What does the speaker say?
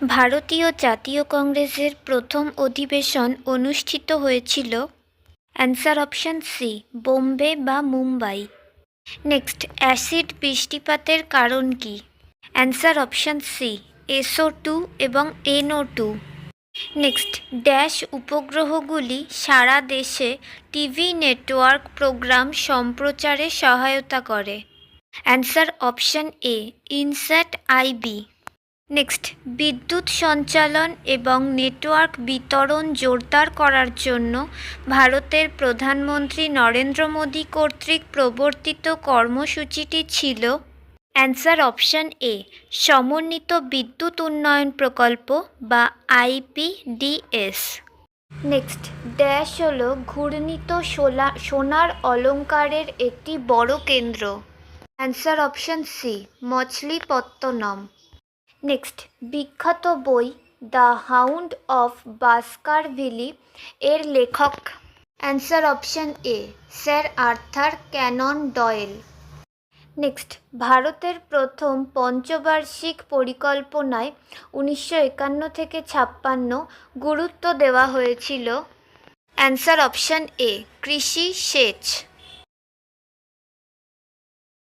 ভারতীয় জাতীয় কংগ্রেসের প্রথম অধিবেশন অনুষ্ঠিত হয়েছিল। অ্যান্সার অপশান সি, বোম্বে বা মুম্বাই। নেক্সট, অ্যাসিড বৃষ্টিপাতের কারণ কি? অ্যান্সার অপশান সি, SO2 এবং NO2। নেক্সট, ড্যাশ উপগ্রহগুলি সারা দেশে টিভি নেটওয়ার্ক প্রোগ্রাম সম্প্রচারে সহায়তা করে? অ্যান্সার অপশান এ, ইনস্যাট IB। নেক্সট, বিদ্যুৎ সঞ্চালন এবং নেটওয়ার্ক বিতরণ জোরদার করার জন্য ভারতের প্রধানমন্ত্রী নরেন্দ্র মোদী কর্তৃক প্রবর্তিত কর্মসূচিটি ছিল? অ্যান্সার অপশান এ, সমন্বিত বিদ্যুৎ উন্নয়ন প্রকল্প বা IPDS। নেক্সট, ড্যাশ হল ঘূর্ণিত সোনার অলঙ্কারের একটি বড় কেন্দ্র? Answer option C, Machilipatnam. Next, বিখ্যাত বই দ্য হাউন্ড অফ বাস্কারভিলি এর লেখক? Answer option A, sir Arthur Conan Doyle. Next, ভারতের প্রথম পঞ্চবার্ষিক পরিকল্পনায় 1951 থেকে 56 গুরুত্ব দেওয়া হয়েছিল? অ্যান্সার অপশান এ, কৃষি সেচ।